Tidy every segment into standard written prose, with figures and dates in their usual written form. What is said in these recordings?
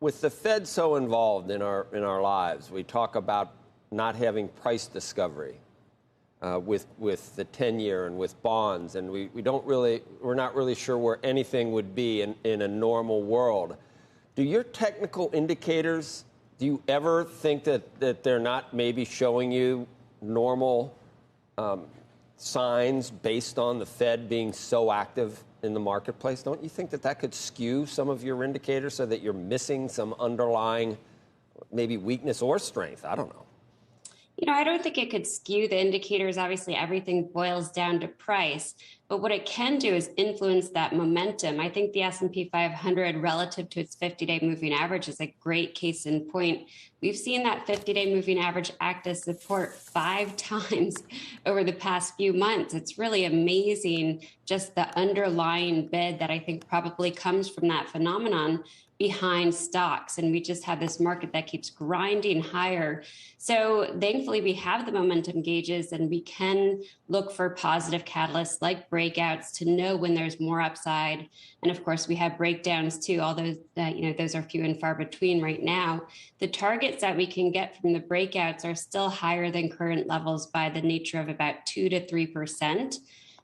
With the Fed so involved in our lives, we talk about not having price discovery with the 10-year and with bonds, and we're not really sure where anything would be in a normal world. Do your technical indicators, do you ever think that they're not maybe showing you normal signs based on the Fed being so active in the marketplace? Don't you think that could skew some of your indicators so that you're missing some underlying maybe weakness or strength? I don't know. I don't think it could skew the indicators. Obviously, everything boils down to price. But what it can do is influence that momentum. I think the S&P 500 relative to its 50-day moving average is a great case in point. We've seen that 50-day moving average act as support 5 times over the past few months. It's really amazing, just the underlying bid that I think probably comes from that phenomenon behind stocks. And we just have this market that keeps grinding higher. So thankfully, we have the momentum gauges and we can look for positive catalysts like breakouts to know when there's more upside. And of course, we have breakdowns too, although those are few and far between right now. The targets that we can get from the breakouts are still higher than current levels by the nature of about 2 to 3%.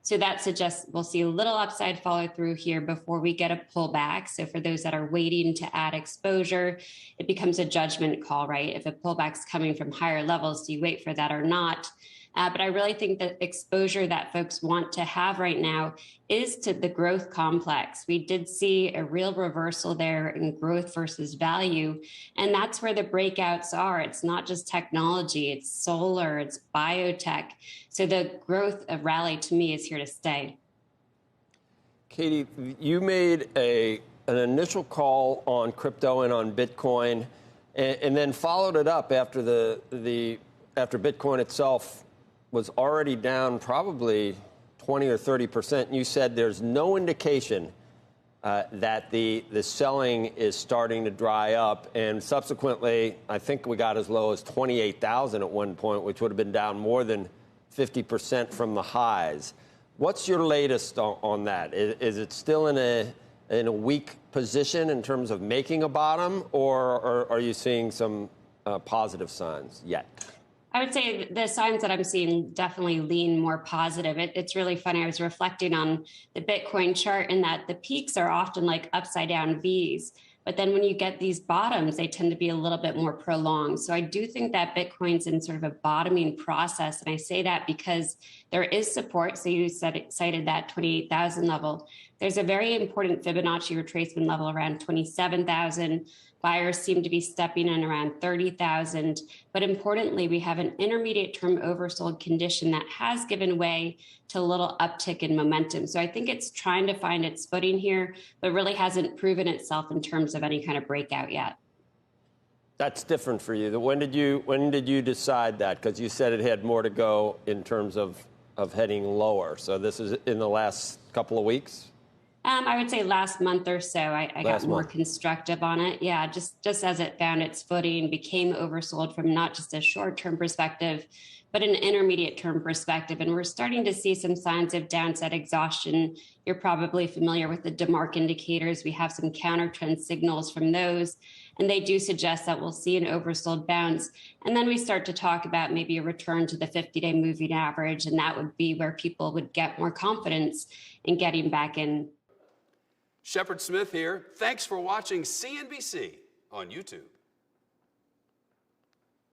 So that suggests we'll see a little upside follow through here before we get a pullback. So for those that are waiting to add exposure, it becomes a judgment call, right? If a pullback's coming from higher levels, do you wait for that or not? But I really think that exposure that folks want to have right now is to the growth complex. We did see a real reversal there in growth versus value. And that's where the breakouts are. It's not just technology, it's solar, it's biotech. So the growth of rally to me is here to stay. Katie, you made an initial call on crypto and on Bitcoin, and then followed it up after after Bitcoin itself was already down probably 20 or 30%. And you said there's no indication that the selling is starting to dry up. And subsequently, I think we got as low as 28,000 at one point, which would have been down more than 50% from the highs. What's your latest on that? Is it still in a weak position in terms of making a bottom, or are you seeing some positive signs yet? I would say the signs that I'm seeing definitely lean more positive. It's really funny. I was reflecting on the Bitcoin chart in that the peaks are often like upside down Vs. But then when you get these bottoms, they tend to be a little bit more prolonged. So I do think that Bitcoin's in sort of a bottoming process. And I say that because there is support. So you cited that 28,000 level. There's a very important Fibonacci retracement level around 27,000. Buyers seem to be stepping in around 30,000. But importantly, we have an intermediate term oversold condition that has given way to a little uptick in momentum. So I think it's trying to find its footing here, but really hasn't proven itself in terms of any kind of breakout yet. That's different for you. When did you decide that? Because you said it had more to go in terms of heading lower. So this is in the last couple of weeks? I would say last month or so, I got more constructive on it. Yeah, just as it found its footing, became oversold from not just a short-term perspective, but an intermediate-term perspective. And we're starting to see some signs of downside exhaustion. You're probably familiar with the DeMark indicators. We have some counter-trend signals from those, and they do suggest that we'll see an oversold bounce. And then we start to talk about maybe a return to the 50-day moving average, and that would be where people would get more confidence in getting back in. Shepard Smith here. Thanks for watching CNBC on YouTube.